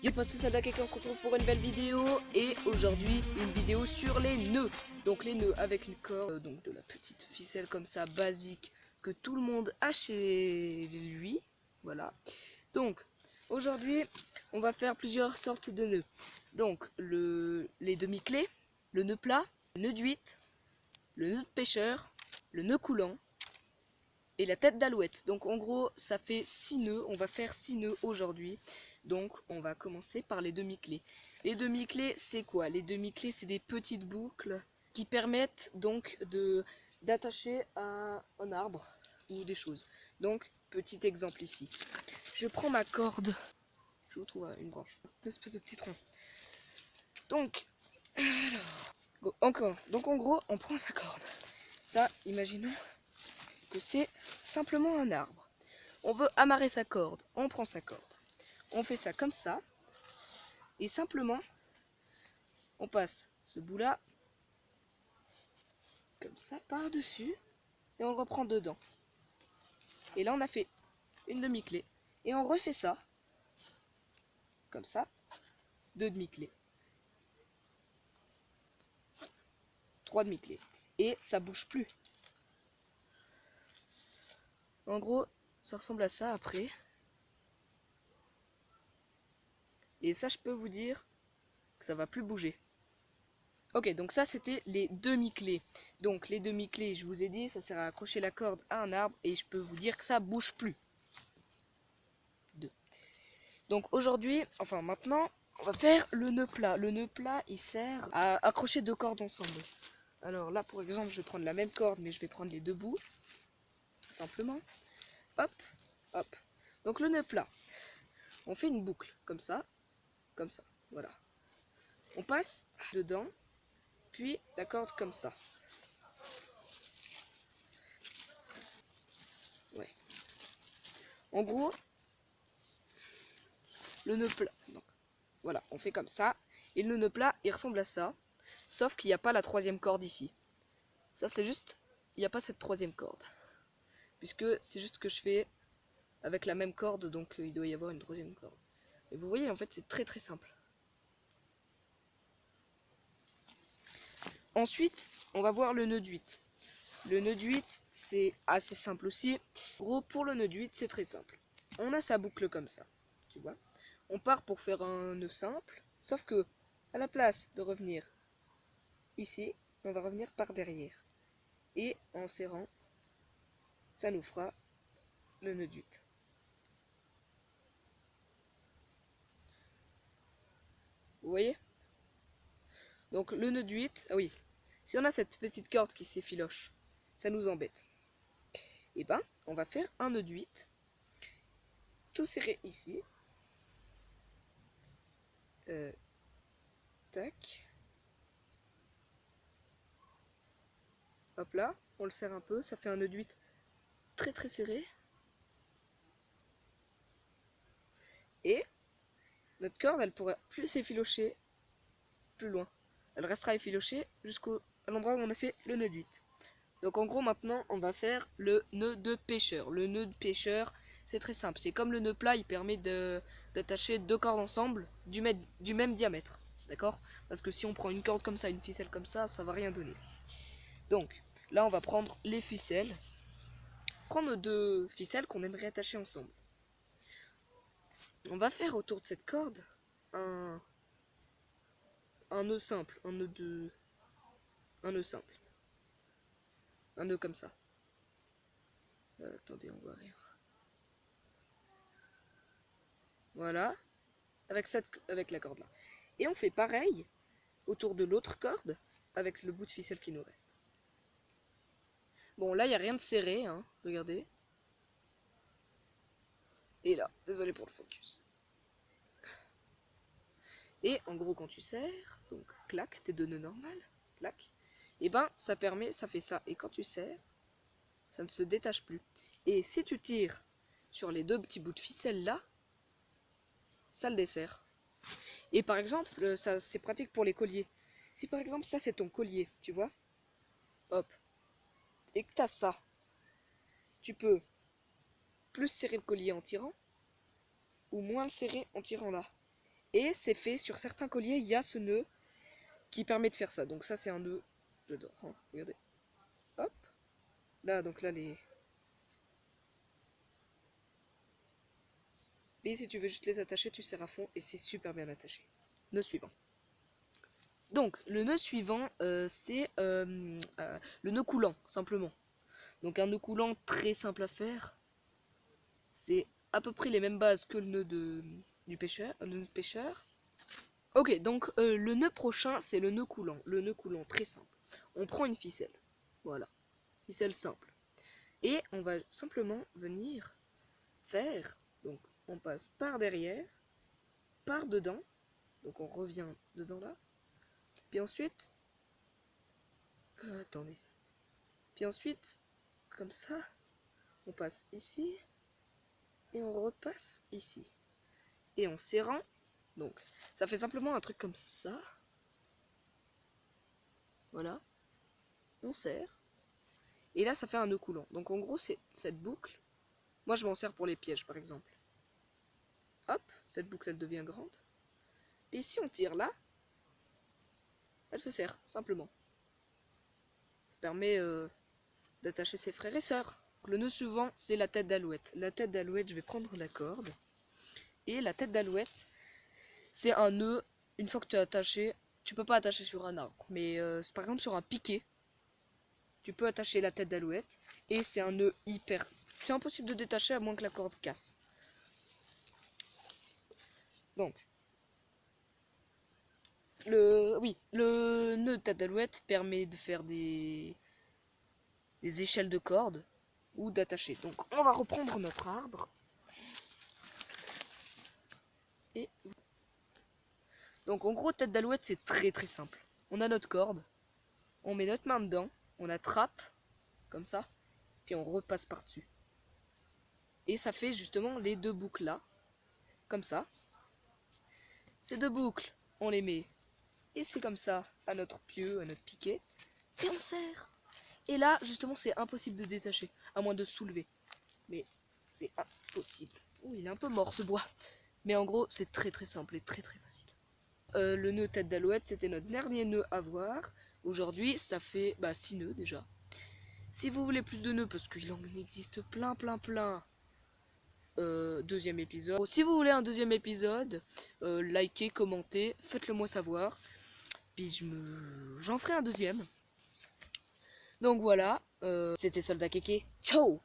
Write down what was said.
Yo, c'est Sadaka et on se retrouve pour une belle vidéo. Et aujourd'hui, une vidéo sur les nœuds. Donc les nœuds avec une corde, donc de la petite ficelle comme ça, basique, que tout le monde a chez lui. Voilà. Donc, aujourd'hui, on va faire plusieurs sortes de nœuds. Donc, les demi-clés, le nœud plat, le nœud d'huître, le nœud de pêcheur, le nœud coulant et la tête d'alouette. Donc en gros, ça fait 6 nœuds. On va faire 6 nœuds aujourd'hui. Donc on va commencer par les demi-clés. Les demi-clés, c'est quoi? Les demi-clés, c'est des petites boucles qui permettent donc d'attacher à un arbre ou des choses. Donc, petit exemple ici. Je prends ma corde. Je vous trouve une branche. Une espèce de petit tronc. Donc, alors, encore. Donc en gros, on prend sa corde. Ça, imaginons que c'est simplement un arbre. On veut amarrer sa corde, on prend sa corde. On fait ça comme ça. Et simplement, on passe ce bout-là, comme ça, par-dessus. Et on le reprend dedans. Et là, on a fait une demi-clé. Et on refait ça, comme ça, 2 demi-clés. 3 demi-clés. Et ça bouge plus. En gros, ça ressemble à ça après. Et ça, je peux vous dire que ça va plus bouger. Ok, donc ça c'était les demi-clés. Donc les demi-clés, je vous ai dit, ça sert à accrocher la corde à un arbre et je peux vous dire que ça bouge plus. Donc aujourd'hui, enfin maintenant, on va faire le nœud plat. Le nœud plat, il sert à accrocher 2 cordes ensemble. Alors là, par exemple, je vais prendre la même corde, mais je vais prendre les 2 bouts. Simplement. Hop, hop. Donc le nœud plat, on fait une boucle, comme ça, voilà. On passe dedans, puis la corde comme ça. Ouais. En gros, le nœud plat, donc, voilà, on fait comme ça. Et le nœud plat, il ressemble à ça, sauf qu'il n'y a pas la 3e corde ici. Ça, c'est juste, il n'y a pas cette 3e corde. Puisque c'est juste que je fais avec la même corde, donc il doit y avoir une 3e corde. Et vous voyez, en fait, c'est très très simple. Ensuite, on va voir le nœud d'huître. Le nœud d'huître, c'est assez simple aussi. En gros, pour le nœud d'huître, c'est très simple. On a sa boucle comme ça, tu vois. On part pour faire un nœud simple, sauf que, à la place de revenir ici, on va revenir par derrière. Et en serrant, ça nous fera le nœud d'huître. Vous voyez? Donc le nœud d'huître, ah oui, si on a cette petite corde qui s'effiloche, ça nous embête. Et ben, on va faire un nœud d'huître, tout serré ici. Tac. Hop là, on le serre un peu, ça fait un nœud d'huître très très serré. Et notre corde, elle pourra plus s'effilocher plus loin. Elle restera effilochée jusqu'à l'endroit où on a fait le nœud d'huître. Donc en gros maintenant on va faire le nœud de pêcheur. Le nœud de pêcheur, c'est très simple. C'est comme le nœud plat, il permet d'attacher 2 cordes ensemble du même diamètre. D'accord? Parce que si on prend une corde comme ça, une ficelle comme ça va rien donner. Donc là on va prendre les ficelles. Prendre 2 ficelles qu'on aimerait attacher ensemble. On va faire autour de cette corde un nœud simple, un nœud simple. Un nœud comme ça. Attendez, on voit rien. Voilà, avec la corde là. Et on fait pareil autour de l'autre corde avec le bout de ficelle qui nous reste. Bon, là, il n'y a rien de serré, hein, regardez. Et là, désolé pour le focus. Et en gros, quand tu serres, donc clac, tes 2 nœuds normales, clac, et ben ça fait ça. Et quand tu serres, ça ne se détache plus. Et si tu tires sur les 2 petits bouts de ficelle là, ça le dessert. Et par exemple, ça c'est pratique pour les colliers. Si par exemple ça c'est ton collier, tu vois, hop, et que tu as ça, tu peux plus serrer le collier en tirant, ou moins le serrer en tirant là. Et c'est fait sur certains colliers, il y a ce nœud qui permet de faire ça. Donc ça c'est un nœud, j'adore, hein. Regardez. Hop. Là, donc là les... Et si tu veux juste les attacher, tu serres à fond et c'est super bien attaché. Nœud suivant. Donc le nœud suivant, c'est le nœud coulant, simplement. Donc un nœud coulant très simple à faire. C'est à peu près les mêmes bases que le nœud du pêcheur, le nœud de pêcheur. Ok, donc le nœud prochain, c'est le nœud coulant. Le nœud coulant, très simple. On prend une ficelle. Voilà. Ficelle simple. Et on va simplement venir faire... Donc on passe par derrière, par dedans. Donc on revient dedans là. Puis ensuite... attendez. Puis ensuite, comme ça, on passe ici. Et on repasse ici. Et en serrant, donc ça fait simplement un truc comme ça. Voilà. On serre. Et là ça fait un nœud coulant. Donc en gros c'est cette boucle. Moi je m'en sers pour les pièges par exemple. Hop, cette boucle elle devient grande. Et si on tire là, elle se serre simplement. Ça permet d'attacher ses frères et sœurs. Le nœud suivant c'est la tête d'alouette. La tête d'alouette, je vais prendre la corde. Et la tête d'alouette, c'est un nœud, une fois que tu as attaché, tu peux pas attacher sur un arbre, mais par exemple sur un piquet, tu peux attacher la tête d'alouette, et c'est un nœud hyper... C'est impossible de détacher à moins que la corde casse. Donc, le nœud de tête d'alouette permet de faire des échelles de corde, ou d'attacher. Donc on va reprendre notre arbre. Et donc en gros, tête d'alouette, c'est très très simple. On a notre corde, on met notre main dedans, on attrape, comme ça, puis on repasse par-dessus. Et ça fait justement les deux boucles là, comme ça. Ces deux boucles, on les met, et c'est comme ça, à notre pieu, à notre piquet, et on serre. Et là, justement, c'est impossible de détacher, à moins de soulever. Mais c'est impossible. Ouh, il est un peu mort ce bois. Mais en gros, c'est très très simple et très très facile. Le nœud tête d'alouette, c'était notre dernier nœud à voir. Aujourd'hui, ça fait 6 nœuds déjà. Si vous voulez plus de nœuds, parce qu'il en existe plein, deuxième épisode. Si vous voulez un deuxième épisode, likez, commentez, faites-le moi savoir. Puis j'en ferai un deuxième. Donc voilà, c'était Soldat Kéké. Ciao!